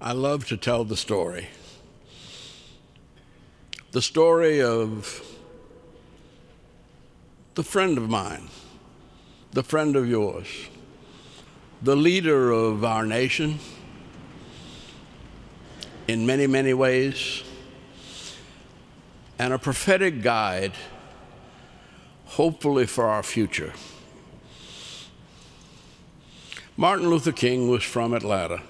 I love to tell the story. The story of the friend of mine, the friend of yours, the leader of our nation in many, many ways, and a prophetic guide, hopefully for our future. Martin Luther King was from Atlanta,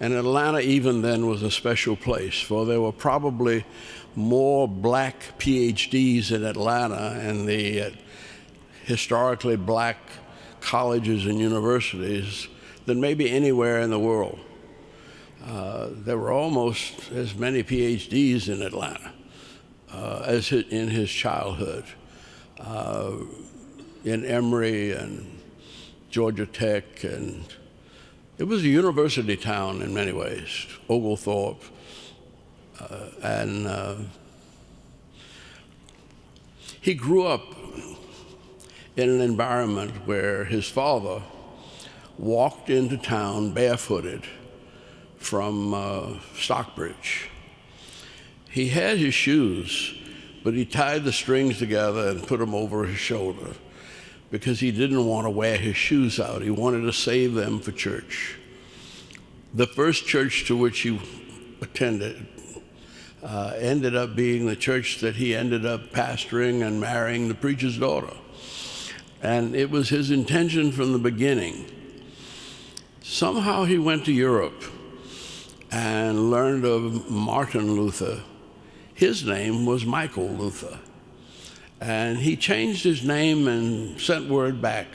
and Atlanta even then was a special place, for there were probably more black PhDs in Atlanta and the historically black colleges and universities than maybe anywhere in the world. There were almost as many PhDs in Atlanta as in his childhood, in Emory and Georgia Tech, and it was a university town in many ways, Oglethorpe, and he grew up in an environment where his father walked into town barefooted from Stockbridge. He had his shoes, but he tied the strings together and put them over his shoulder because he didn't want to wear his shoes out. He wanted to save them for church. The first church to which he attended ended up being the church that he ended up pastoring and marrying the preacher's daughter. And it was his intention from the beginning. Somehow he went to Europe and learned of Martin Luther. His name was Michael Luther. And he changed his name and sent word back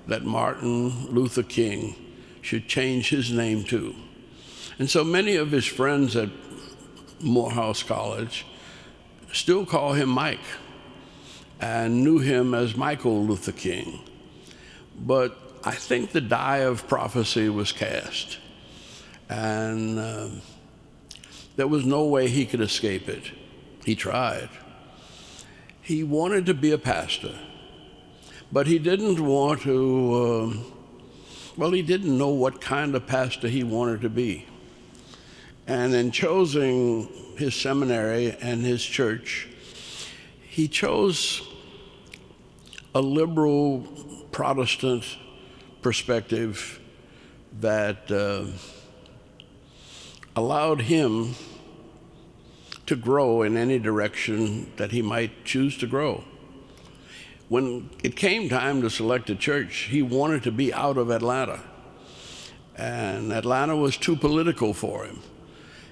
that Martin Luther King should change his name too. And so many of his friends at Morehouse College still call him Mike and knew him as Michael Luther King. But I think the die of prophecy was cast, and there was no way he could escape it. He tried. He wanted to be a pastor, but he didn't want to, he didn't know what kind of pastor he wanted to be. And in choosing his seminary and his church, he chose a liberal Protestant perspective that allowed him to grow in any direction that he might choose to grow. When it came time to select a church, he wanted to be out of Atlanta, and Atlanta was too political for him.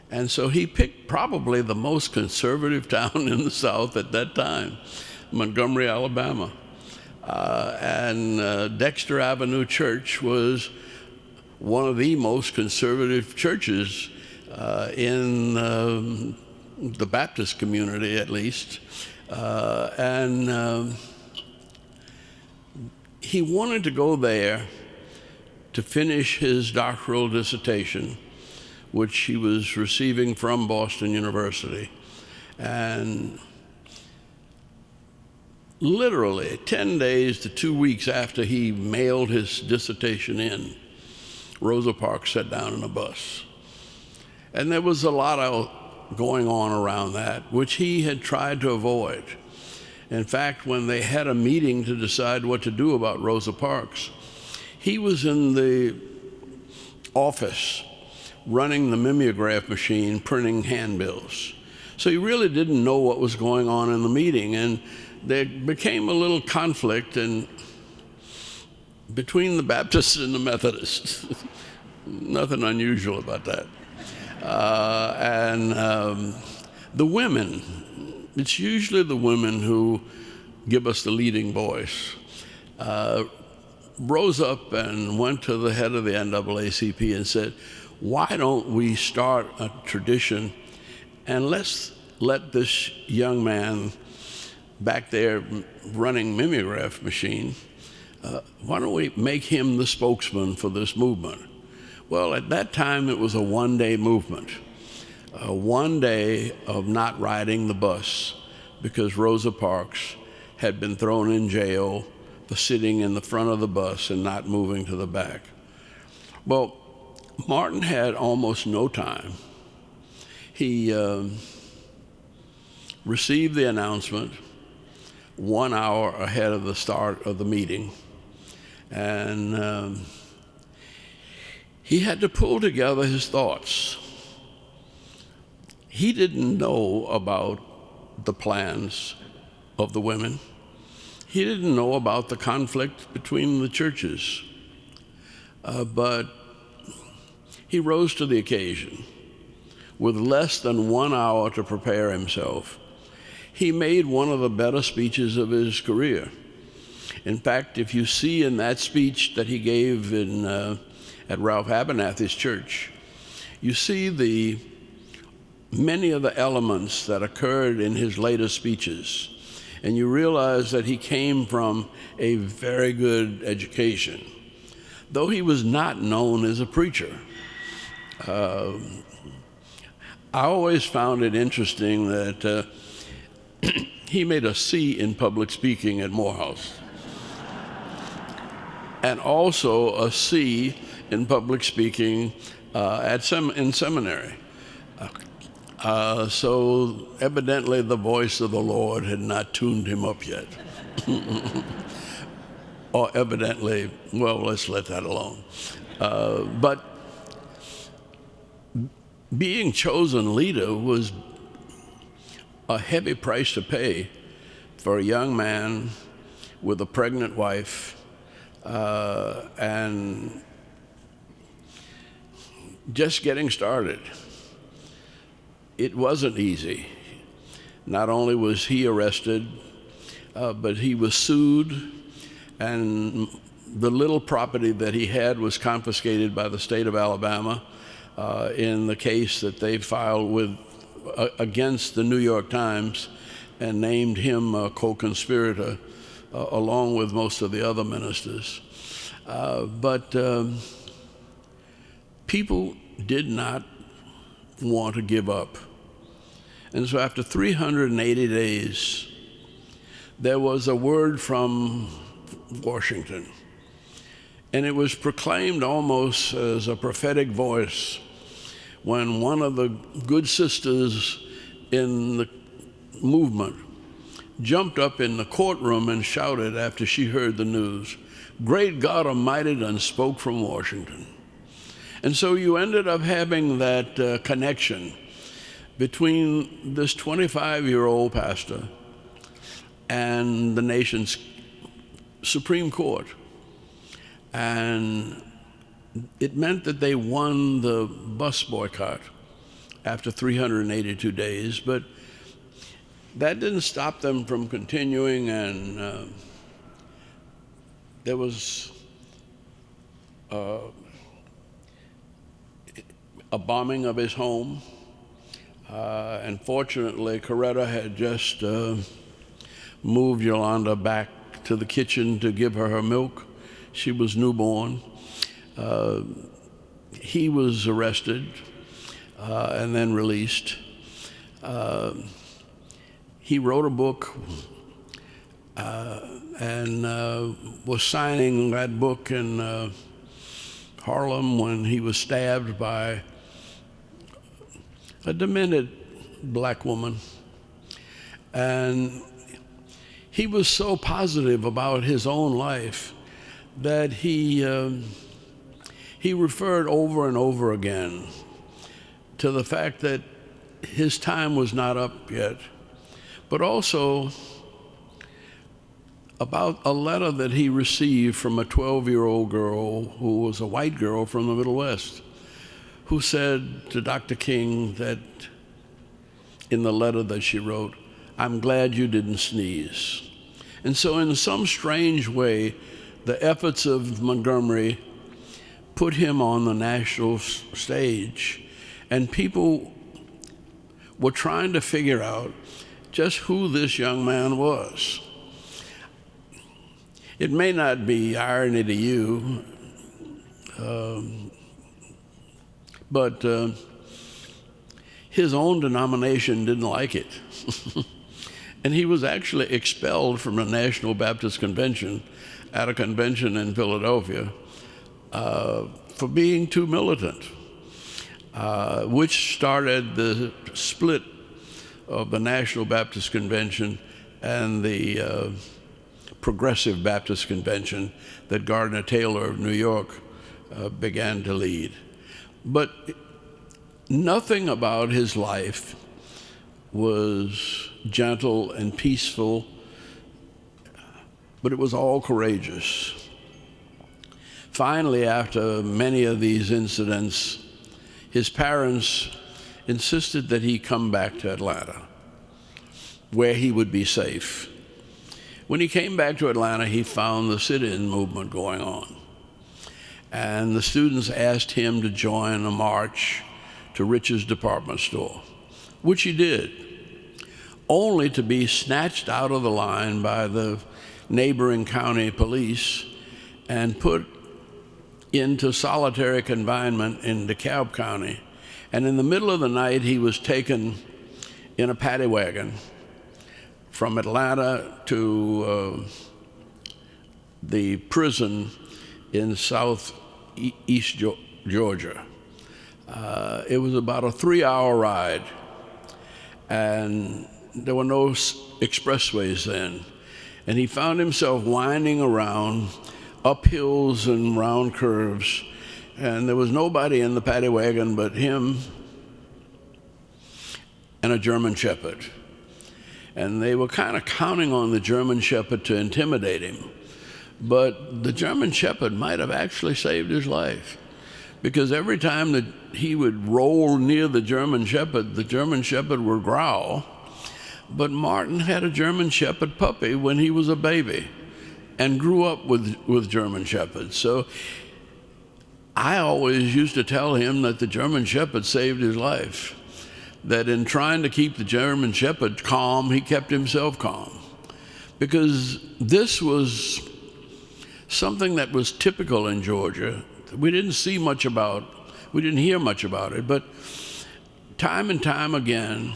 And so he picked probably the most conservative town in the South at that time, Montgomery, Alabama. And Dexter Avenue Church was one of the most conservative churches in the Baptist community, at least. He wanted to go there to finish his doctoral dissertation, which he was receiving from Boston University. And literally 10 days to 2 weeks after he mailed his dissertation in, Rosa Parks sat down in a bus. And there was a lot of going on around that, which he had tried to avoid. In fact, when they had a meeting to decide what to do about Rosa Parks, he was in the office running the mimeograph machine, printing handbills. So he really didn't know what was going on in the meeting, and there became a little conflict between the Baptists and the Methodists. Nothing unusual about that. The women, it's usually the women who give us the leading voice, rose up and went to the head of the NAACP and said, why don't we start a tradition and let's let this young man back there running mimeograph machine, why don't we make him the spokesman for this movement? Well, at that time it was a one-day movement, one day of not riding the bus because Rosa Parks had been thrown in jail for sitting in the front of the bus and not moving to the back. Well, Martin had almost no time. He received the announcement 1 hour ahead of the start of the meeting, and he had to pull together his thoughts. He didn't know about the plans of the women. He didn't know about the conflict between the churches, but he rose to the occasion. With less than 1 hour to prepare himself, he made one of the better speeches of his career. In fact, if you see in that speech that he gave at Ralph Abernathy's church, you see many of the elements that occurred in his later speeches, and you realize that he came from a very good education, though he was not known as a preacher. I always found it interesting that he made a C in public speaking at Morehouse, and also a C in public speaking in seminary. So evidently the voice of the Lord had not tuned him up yet. Or evidently, well, let's let that alone. But being chosen leader was a heavy price to pay for a young man with a pregnant wife, and just getting started. It wasn't easy. Not only was he arrested, but he was sued, and the little property that he had was confiscated by the state of Alabama in the case that they filed against the New York Times and named him a co-conspirator along with most of the other ministers. But people did not want to give up. And so after 380 days, there was a word from Washington, and it was proclaimed almost as a prophetic voice when one of the good sisters in the movement jumped up in the courtroom and shouted after she heard the news, "Great God Almighty done spoke from Washington." And so you ended up having that connection between this 25-year-old pastor and the nation's Supreme Court. And it meant that they won the bus boycott after 382 days, but that didn't stop them from continuing, and there was a bombing of his home, and fortunately Coretta had just moved Yolanda back to the kitchen to give her milk. She was newborn. He was arrested and then released. He wrote a book and was signing that book in Harlem when he was stabbed by a demented black woman. And he was so positive about his own life that he referred over and over again to the fact that his time was not up yet, but also about a letter that he received from a 12-year-old girl who was a white girl from the Middle West, who said to Dr. King that in the letter that she wrote, "I'm glad you didn't sneeze." And so in some strange way, the efforts of Montgomery put him on the national stage, and people were trying to figure out just who this young man was. It may not be irony to you, but his own denomination didn't like it. And he was actually expelled from the National Baptist Convention at a convention in Philadelphia for being too militant, which started the split of the National Baptist Convention and the Progressive Baptist Convention that Gardner Taylor of New York began to lead. But nothing about his life was gentle and peaceful, but it was all courageous. Finally, after many of these incidents, his parents insisted that he come back to Atlanta, where he would be safe. When he came back to Atlanta, he found the sit-in movement going on. And the students asked him to join a march to Rich's department store, which he did, only to be snatched out of the line by the neighboring county police and put into solitary confinement in DeKalb County. And in the middle of the night, he was taken in a paddy wagon from Atlanta to the prison in southeast Georgia. It was about a 3-hour ride, and there were no expressways then. And he found himself winding around up hills and round curves, and there was nobody in the paddy wagon but him and a German shepherd. And they were kind of counting on the German shepherd to intimidate him. But the German shepherd might have actually saved his life, because every time that he would roll near the German shepherd would growl. But Martin had a German shepherd puppy when he was a baby and grew up with German shepherds. So I always used to tell him that the German shepherd saved his life, that in trying to keep the German shepherd calm, he kept himself calm. Because this was something that was typical in Georgia. We didn't hear much about it, but time and time again,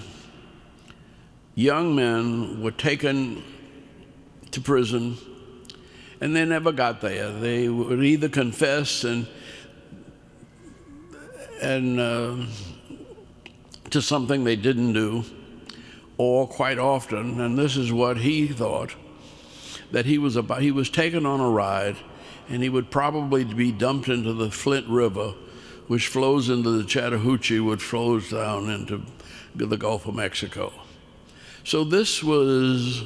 young men were taken to prison, and they never got there. They would either confess and to something they didn't do, or quite often, and this is what he thought, that he was taken on a ride, and he would probably be dumped into the Flint River, which flows into the Chattahoochee, which flows down into the Gulf of Mexico. So this was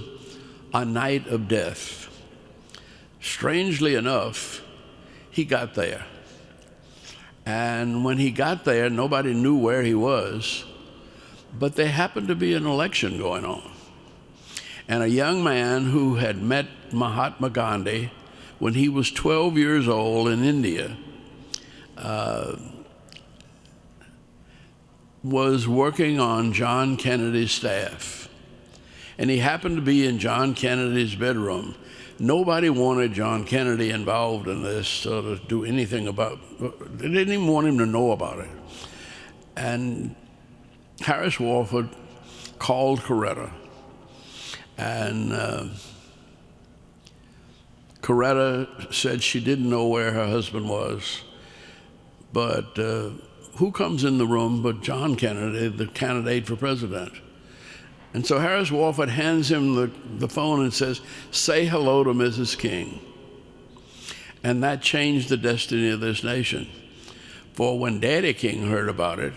a night of death. Strangely enough, he got there. And when he got there, nobody knew where he was, but there happened to be an election going on. And a young man who had met Mahatma Gandhi when he was 12 years old in India was working on John Kennedy's staff. And he happened to be in John Kennedy's bedroom. Nobody wanted John Kennedy involved in this or to do anything about it. They didn't even want him to know about it. And Harris Walford called Coretta. And Coretta said she didn't know where her husband was. But who comes in the room but John Kennedy, the candidate for president? And so Harris Walford hands him the phone and says, "Say hello to Mrs. King." And that changed the destiny of this nation. For when Daddy King heard about it,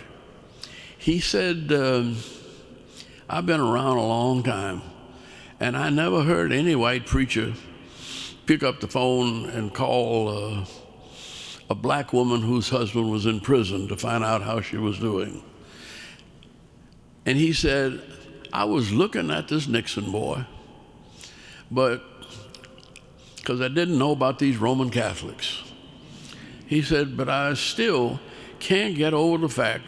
he said, "I've been around a long time, and I never heard any white preacher pick up the phone and call a black woman whose husband was in prison to find out how she was doing." And he said, "I was looking at this Nixon boy, but because I didn't know about these Roman Catholics." He said, "But I still can't get over the fact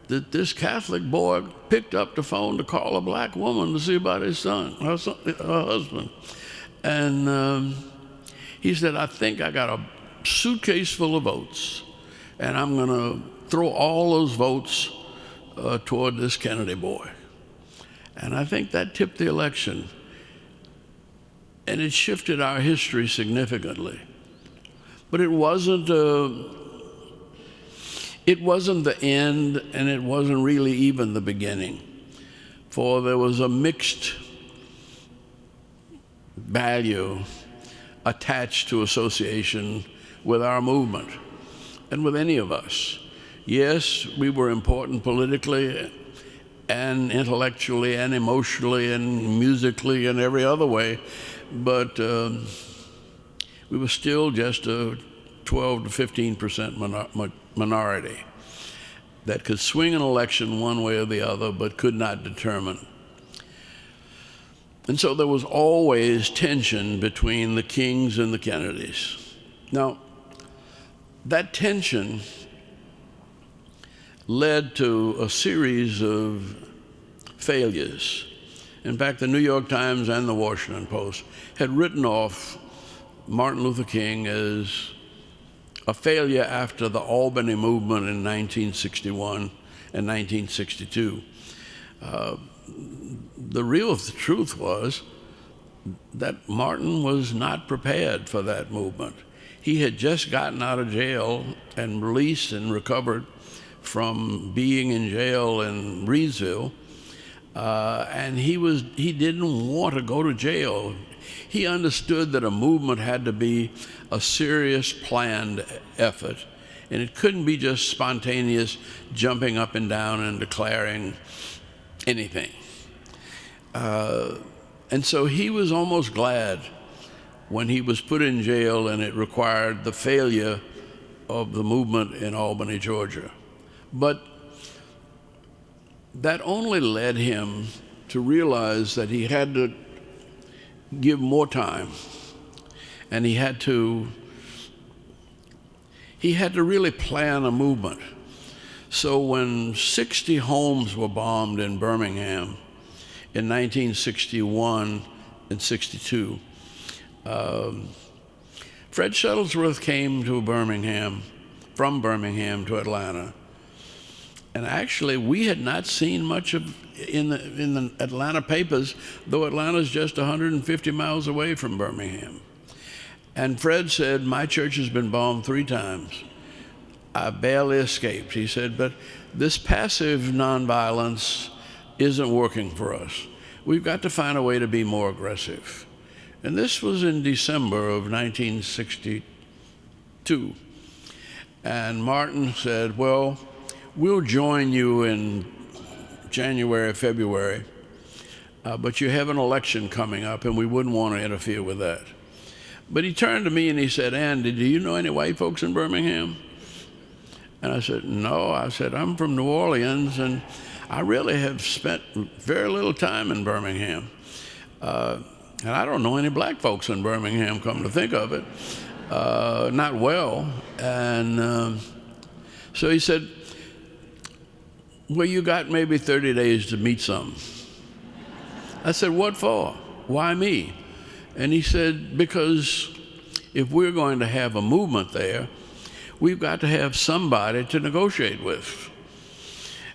that this Catholic boy picked up the phone to call a black woman to see about his son, her husband." And he said, "I think I got a suitcase full of votes, and I'm going to throw all those votes toward this Kennedy boy." And I think that tipped the election, and it shifted our history significantly. But it wasn't the end, and it wasn't really even the beginning, for there was a mixed value attached to association with our movement and with any of us. Yes, we were important politically and intellectually and emotionally and musically and every other way, but we were still just a 12 to 15% minority that could swing an election one way or the other but could not determine. And so there was always tension between the Kings and the Kennedys. Now, that tension led to a series of failures. In fact, the New York Times and the Washington Post had written off Martin Luther King as a failure after the Albany movement in 1961 and 1962. The real truth was that Martin was not prepared for that movement. He had just gotten out of jail and released and recovered from being in jail in Reedsville, and he didn't want to go to jail. He understood that a movement had to be a serious, planned effort, and it couldn't be just spontaneous jumping up and down and declaring anything. And so he was almost glad when he was put in jail and it required the failure of the movement in Albany, Georgia. But that only led him to realize that he had to give more time, and he had to really plan a movement. So when 60 homes were bombed in Birmingham in 1961 and 62, Fred Shuttlesworth came to Birmingham, from Birmingham to Atlanta. And actually, we had not seen much of in the Atlanta papers, though Atlanta's just 150 miles away from Birmingham. And Fred said, "My church has been bombed 3 times. I barely escaped." He said, "But this passive nonviolence isn't working for us. We've got to find a way to be more aggressive." And this was in December of 1962. And Martin said, "Well, we'll join you in January, February, but you have an election coming up, and we wouldn't want to interfere with that." But he turned to me and he said, "Andy, do you know any white folks in Birmingham?" And I said, "No." I said, "I'm from New Orleans, and I really have spent very little time in Birmingham. And I don't know any black folks in Birmingham, come to think of it, not well." And so he said, "Well, you got maybe 30 days to meet some." I said, "What for? Why me?" And he said, "Because if we're going to have a movement there, we've got to have somebody to negotiate with."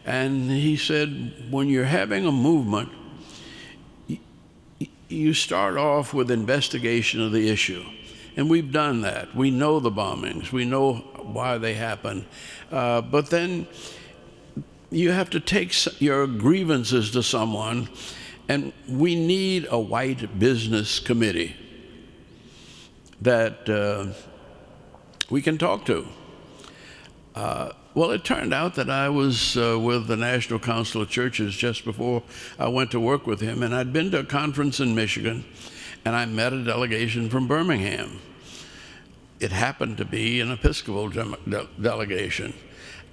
And he said, when you're having a movement, you start off with investigation of the issue. And we've done that. We know the bombings. We know why they happened. But then you have to take your grievances to someone, and we need a white business committee that we can talk to. Well, it turned out that I was with the National Council of Churches just before I went to work with him, and I'd been to a conference in Michigan, and I met a delegation from Birmingham. It happened to be an Episcopal delegation.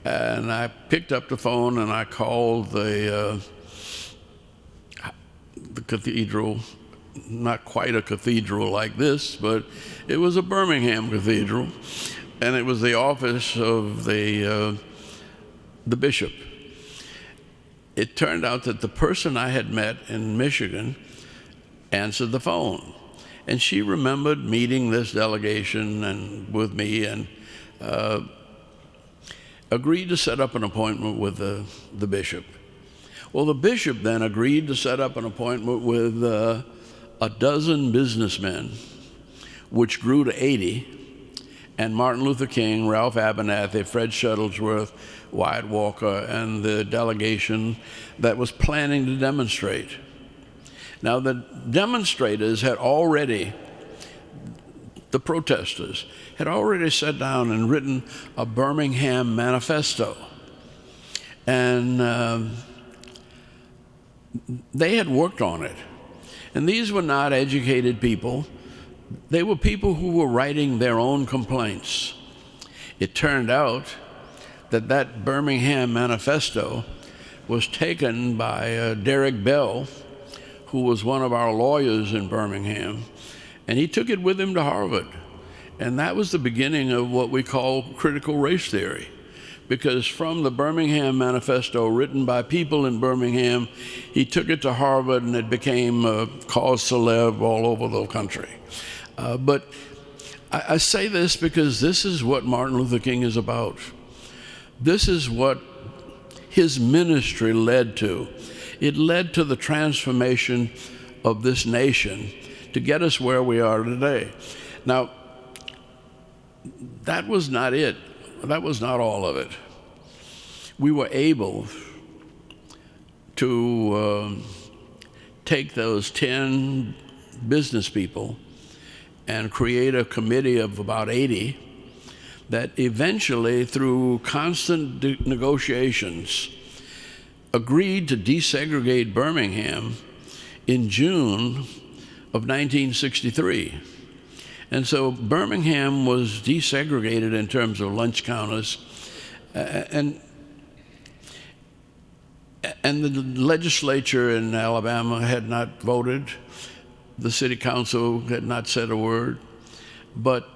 And I picked up the phone and I called the cathedral, not quite a cathedral like this, but it was a Birmingham cathedral, and it was the office of the bishop. It turned out that the person I had met in Michigan answered the phone, and she remembered meeting this delegation and with me, and agreed to set up an appointment with the bishop. Well, the bishop then agreed to set up an appointment with a dozen businessmen, which grew to 80, and Martin Luther King, Ralph Abernathy, Fred Shuttlesworth, Wyatt Walker, and the delegation that was planning to demonstrate. Now, the demonstrators had already, the protesters, had already sat down and written a Birmingham manifesto. And they had worked on it. And these were not educated people. They were people who were writing their own complaints. It turned out that that Birmingham manifesto was taken by Derek Bell, who was one of our lawyers in Birmingham, and he took it with him to Harvard. And that was the beginning of what we call critical race theory, because from the Birmingham manifesto written by people in Birmingham, he took it to Harvard and it became a cause célèbre all over the country. But I say this because this is what Martin Luther King is about. This is what his ministry led to. It led to the transformation of this nation to get us where we are today. Now, that was not it. That was not all of it. We were able to take those 10 business people and create a committee of about 80 that eventually, through constant negotiations, agreed to desegregate Birmingham in June of 1963. And so Birmingham was desegregated in terms of lunch counters, and the legislature in Alabama had not voted. The city council had not said a word, but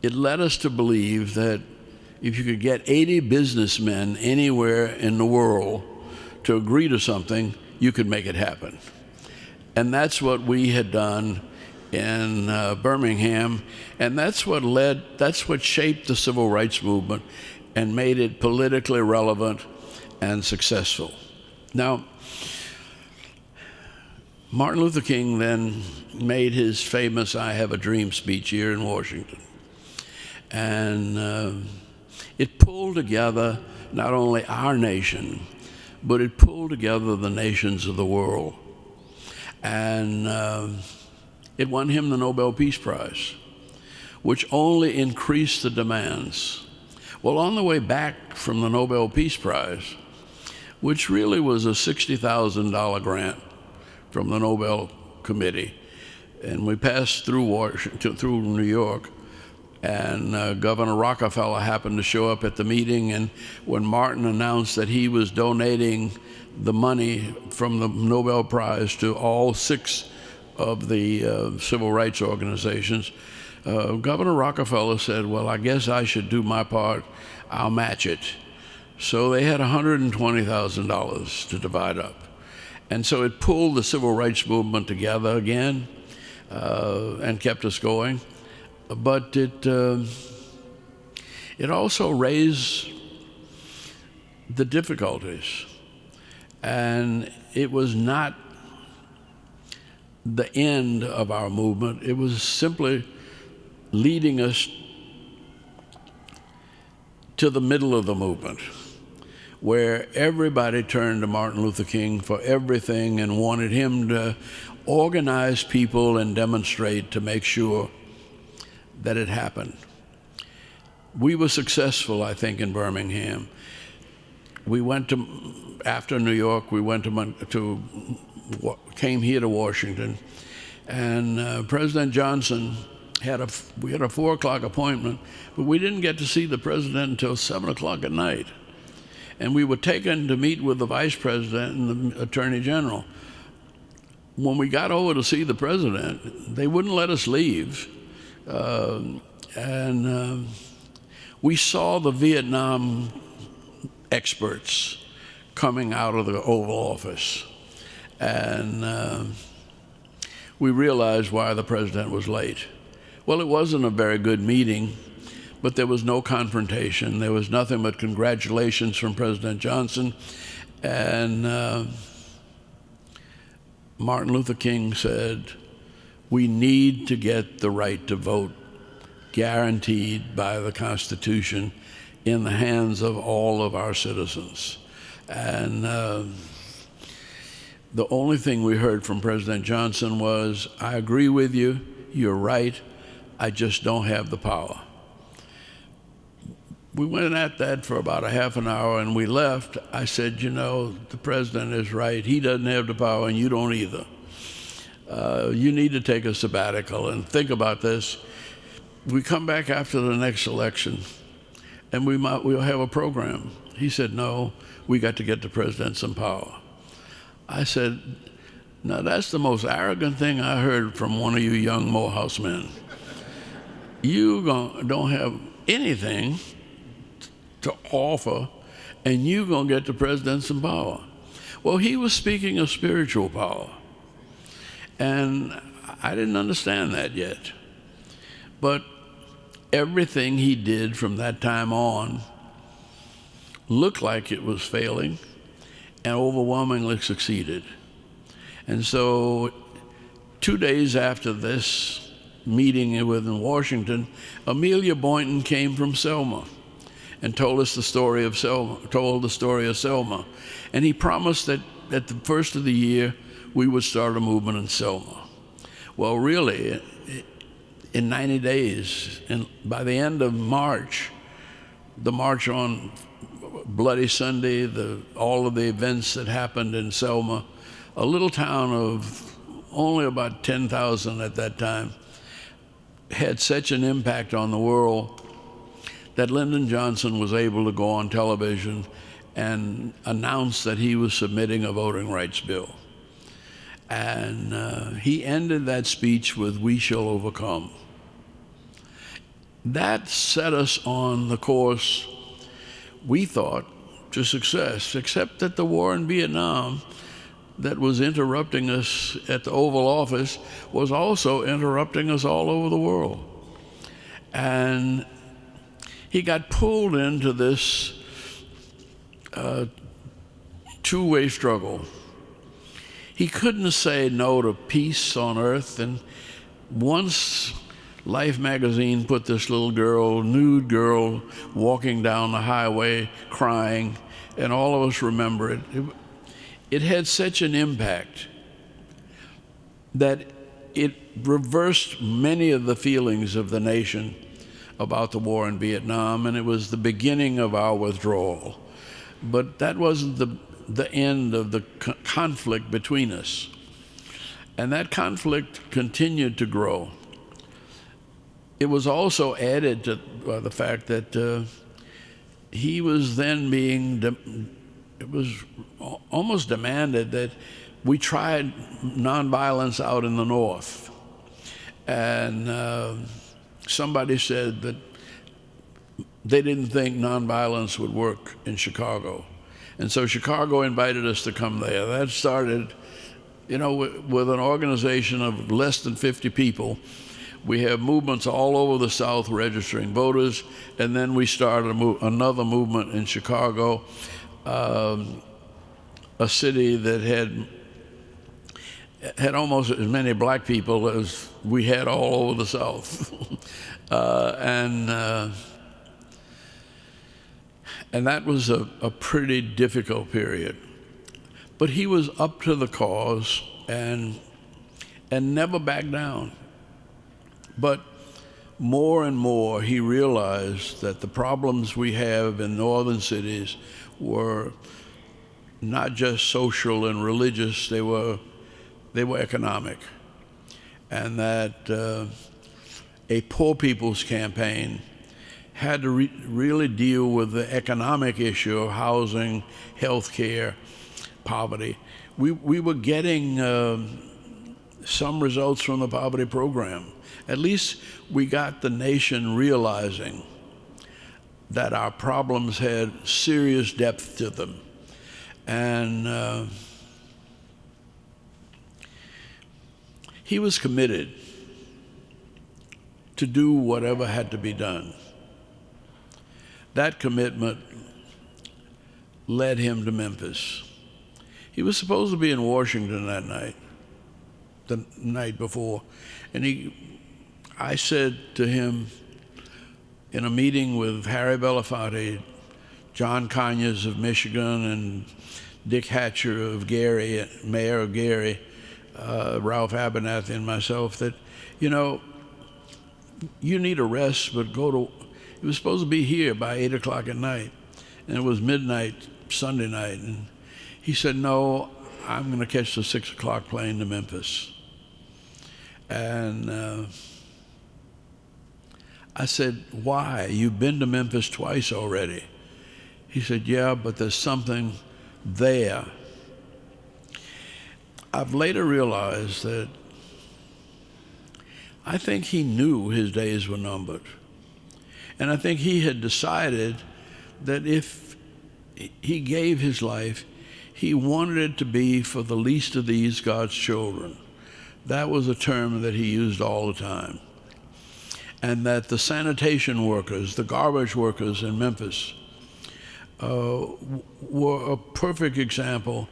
it led us to believe that if you could get 80 businessmen anywhere in the world to agree to something, you could make it happen. And that's what we had done in Birmingham, and that's what shaped the civil rights movement and made it politically relevant and successful. Now, Martin Luther King then made his famous "I Have a Dream" speech here in Washington. And it pulled together not only our nation, but it pulled together the nations of the world. And it won him the Nobel Peace Prize, which only increased the demands. Well, on the way back from the Nobel Peace Prize, which really was a $60,000 grant from the Nobel Committee, and we passed through Washington, through New York, and Governor Rockefeller happened to show up at the meeting, and when Martin announced that he was donating the money from the Nobel Prize to all 6 of the civil rights organizations, Governor Rockefeller said, well, I guess I should do my part. I'll match it. So they had $120,000 to divide up. And so it pulled the civil rights movement together again and kept us going. But it also raised the difficulties. And it was not the end of our movement. It was simply leading us to the middle of the movement, where everybody turned to Martin Luther King for everything and wanted him to organize people and demonstrate to make sure that it happened. We were successful, I think, in Birmingham. We went to, after New York, we went came here to Washington, and President Johnson we had a 4 o'clock appointment, but we didn't get to see the president until 7 o'clock at night. And we were taken to meet with the vice president and the attorney general. When we got over to see the president, they wouldn't let us leave. We saw the Vietnam experts coming out of the Oval Office. And we realized why the president was late. Well, it wasn't a very good meeting, but there was no confrontation. There was nothing but congratulations from President Johnson. And Martin Luther King said, we need to get the right to vote guaranteed by the Constitution in the hands of all of our citizens. And the only thing we heard from President Johnson was, I agree with you, you're right, I just don't have the power. We went at that for about a half an hour and we left. I said, you know, the president is right. He doesn't have the power and you don't either. You need to take a sabbatical and think about this. We come back after the next election and we'll have a program. He said, no, we got to get the president some power. I said, now that's the most arrogant thing I heard from one of you young Morehouse men. You don't have anything to offer, and you're going to get the president some power. Well, he was speaking of spiritual power, and I didn't understand that yet. But everything he did from that time on looked like it was failing and overwhelmingly succeeded. And so 2 days after this meeting in Washington, Amelia Boynton came from Selma and told the story of Selma. And he promised that at the first of the year, we would start a movement in Selma. Well, really, in 90 days, and by the end of March, the March on Bloody Sunday, all of the events that happened in Selma, a little town of only about 10,000 at that time, had such an impact on the world that Lyndon Johnson was able to go on television and announce that he was submitting a voting rights bill. And he ended that speech with, "We shall overcome." That set us on the course, we thought, to success, except that the war in Vietnam that was interrupting us at the Oval Office was also interrupting us all over the world. And he got pulled into this two-way struggle. He couldn't say no to peace on earth, and once Life magazine put this little girl, nude girl, walking down the highway crying, and all of us remember it. It had such an impact that it reversed many of the feelings of the nation about the war in Vietnam, and it was the beginning of our withdrawal. But that wasn't the end of the conflict between us. And that conflict continued to grow. It was also added to by the fact that he was then it was almost demanded that we tried nonviolence out in the North. And somebody said that they didn't think nonviolence would work in Chicago. And so Chicago invited us to come there. That started, you know, with an organization of less than 50 people. We have movements all over the South registering voters, and then we started another movement in Chicago, a city that had almost as many black people as we had all over the South. And that was a pretty difficult period. But he was up to the cause and never backed down. But more and more he realized that the problems we have in northern cities were not just social and religious, they were economic. And that a poor people's campaign had to really deal with the economic issue of housing, health care, poverty. We were getting some results from the poverty program. At least we got the nation realizing that our problems had serious depth to them. And he was committed to do whatever had to be done. That commitment led him to Memphis. He was supposed to be in Washington that night, the night before, and I said to him, in a meeting with Harry Belafonte, John Conyers of Michigan, and Dick Hatcher of Gary, Mayor of Gary, Ralph Abernathy, and myself, that, you know, you need a rest, but go to, he was supposed to be here by 8 o'clock at night, and it was midnight Sunday night, and he said, no, I'm going to catch the 6 o'clock plane to Memphis. And I said, why? You've been to Memphis twice already. He said, yeah, but there's something there. I've later realized that I think he knew his days were numbered. And I think he had decided that if he gave his life, he wanted it to be for the least of these, God's children. That was a term that he used all the time. And that the sanitation workers, the garbage workers in Memphis, were a perfect example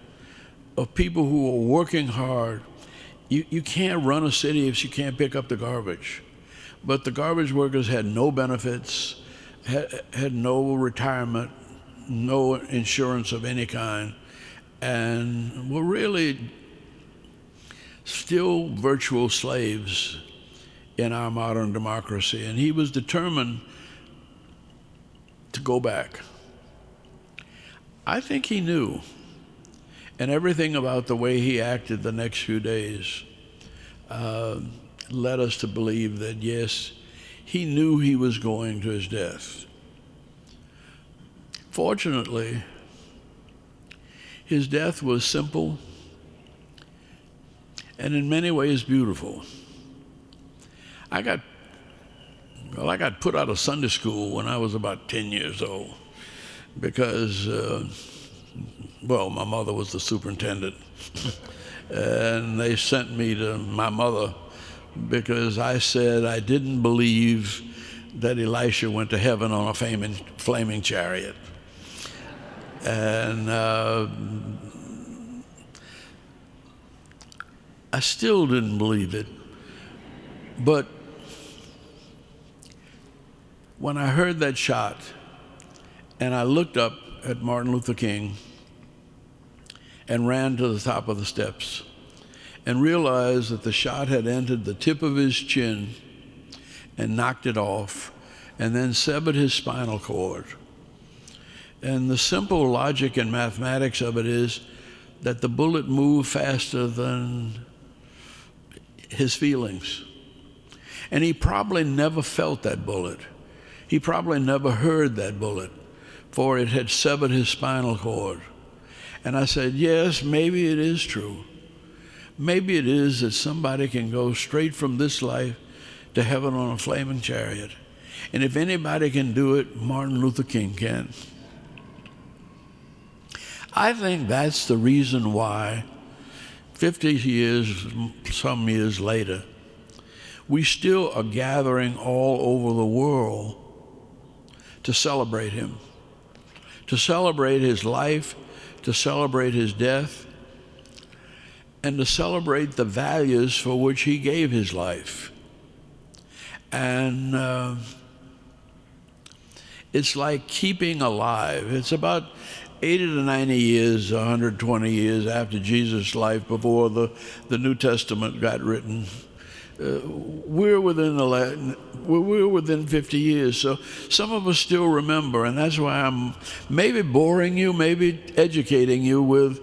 of people who are working hard. You can't run a city if you can't pick up the garbage. But the garbage workers had no benefits, had no retirement, no insurance of any kind, and were really still virtual slaves in our modern democracy. And he was determined to go back. I think he knew, and everything about the way he acted the next few days led us to believe that, yes, he knew he was going to his death. Fortunately, his death was simple and in many ways beautiful. I got put out of Sunday school when I was about 10 years old because, well, my mother was the superintendent. And they sent me to my mother because I said I didn't believe that Elisha went to heaven on a flaming chariot. And I still didn't believe it. But when I heard that shot and I looked up at Martin Luther King and ran to the top of the steps and realized that the shot had entered the tip of his chin and knocked it off and then severed his spinal cord. And the simple logic and mathematics of it is that the bullet moved faster than his feelings. And he probably never felt that bullet. He probably never heard that bullet, for it had severed his spinal cord. And I said, yes, maybe it is true. Maybe it is that somebody can go straight from this life to heaven on a flaming chariot. And if anybody can do it, Martin Luther King can. I think that's the reason why 50 years, some years later, we still are gathering all over the world to celebrate him, to celebrate his life, to celebrate his death, and to celebrate the values for which he gave his life. And it's like keeping alive. It's about 80 to 90 years, 120 years after Jesus' life, before the New Testament got written. We're within 50 years, so some of us still remember, and that's why I'm maybe boring you, maybe educating you with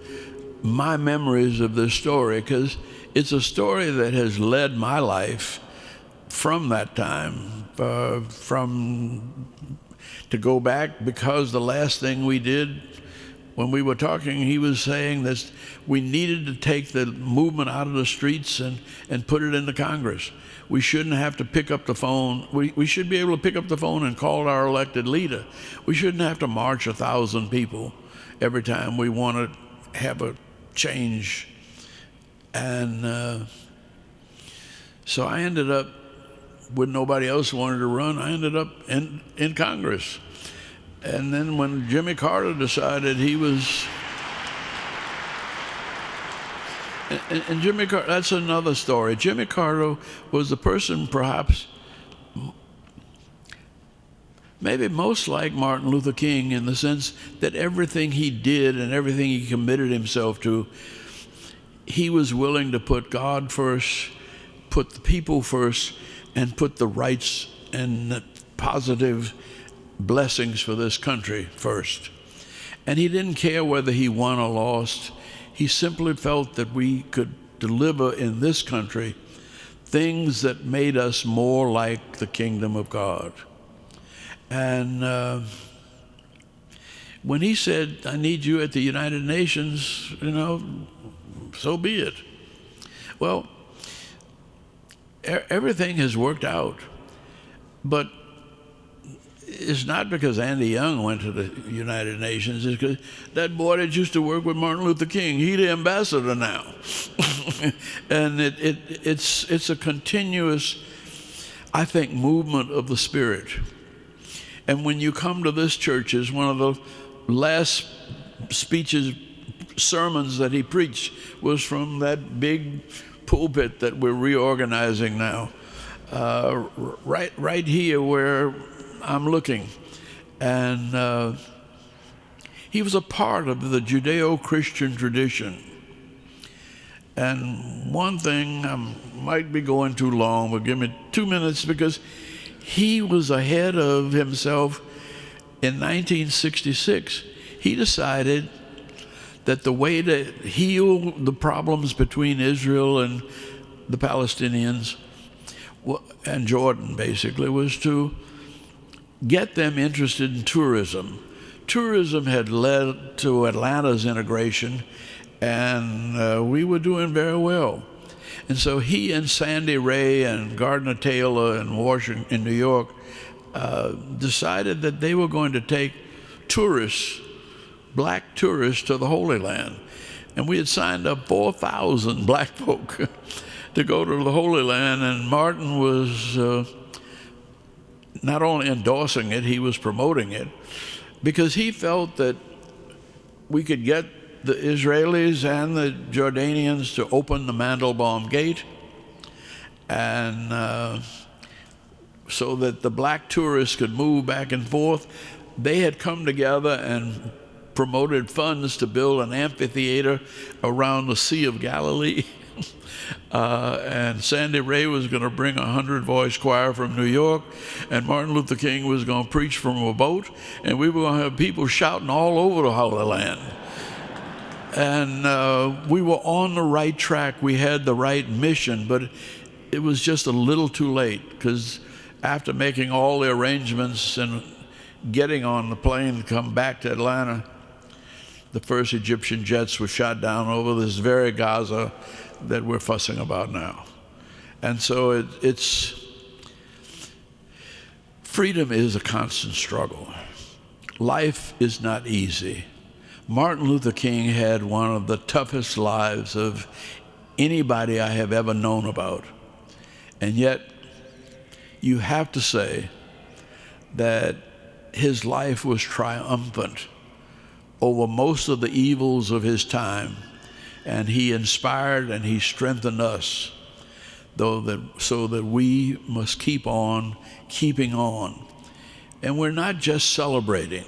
my memories of this story, because it's a story that has led my life from that time, to go back, because the last thing we did when we were talking, he was saying that we needed to take the movement out of the streets and put it into Congress. We shouldn't have to pick up the phone. We should be able to pick up the phone and call our elected leader. We shouldn't have to march 1,000 people every time we want to have a change. And so I ended up, when nobody else wanted to run, I ended up in Congress. And then when Jimmy Carter decided he was, and Jimmy Carter, that's another story. Jimmy Carter was the person perhaps maybe most like Martin Luther King in the sense that everything he did and everything he committed himself to, he was willing to put God first, put the people first, and put the rights and the positive blessings for this country first. And he didn't care whether he won or lost. He simply felt that we could deliver in this country things that made us more like the kingdom of God. And when he said, I need you at the United Nations, so be it. Well, everything has worked out, but it's not because Andy Young went to the United Nations. It's because that boy that used to work with Martin Luther King, he's the ambassador now. And it's a continuous, I think, movement of the Spirit. And when you come to this church, is one of the last sermons that he preached was from that big pulpit that we're reorganizing now, right here where I'm looking. And he was a part of the Judeo-Christian tradition. And one thing, I might be going too long, but give me 2 minutes, because he was ahead of himself. In 1966, he decided that the way to heal the problems between Israel and the Palestinians and Jordan, basically, was to get them interested in tourism. Tourism had led to Atlanta's integration, and we were doing very well. And so he and Sandy Ray and Gardner Taylor in New York decided that they were going to take tourists, black tourists, to the Holy Land. And we had signed up 4,000 black folk to go to the Holy Land, and Martin was not only endorsing it, he was promoting it, because he felt that we could get the Israelis and the Jordanians to open the Mandelbaum Gate, and so that the black tourists could move back and forth. They had come together and promoted funds to build an amphitheater around the Sea of Galilee. And Sandy Ray was going to bring a 100-voice choir from New York, and Martin Luther King was going to preach from a boat, and we were going to have people shouting all over the Holy Land. And we were on the right track. We had the right mission, but it was just a little too late, because after making all the arrangements and getting on the plane to come back to Atlanta, the first Egyptian jets were shot down over this very Gaza that we're fussing about now. And so freedom is a constant struggle. Life is not easy. Martin Luther King had one of the toughest lives of anybody I have ever known about. And yet, you have to say that his life was triumphant over most of the evils of his time. And he inspired and he strengthened us, so that we must keep on keeping on. And we're not just celebrating,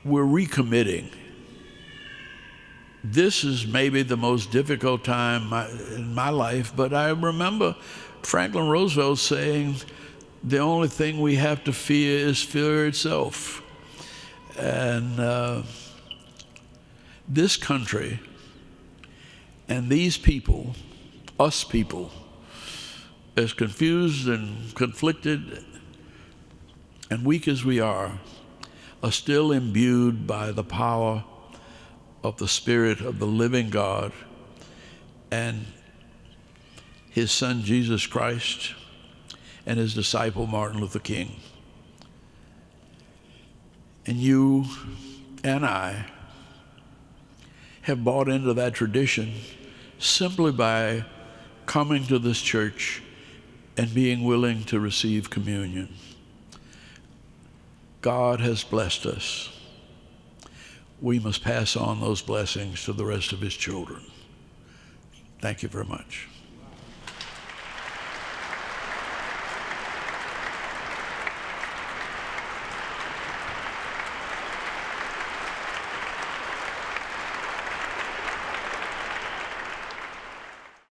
we're recommitting. This is maybe the most difficult time in my life, but I remember Franklin Roosevelt saying, the only thing we have to fear is fear itself. And this country and these people, us people, as confused and conflicted and weak as we are still imbued by the power of the Spirit of the living God and his Son Jesus Christ and his disciple Martin Luther King. And you and I have bought into that tradition simply by coming to this church and being willing to receive communion. God has blessed us. We must pass on those blessings to the rest of his children. Thank you very much.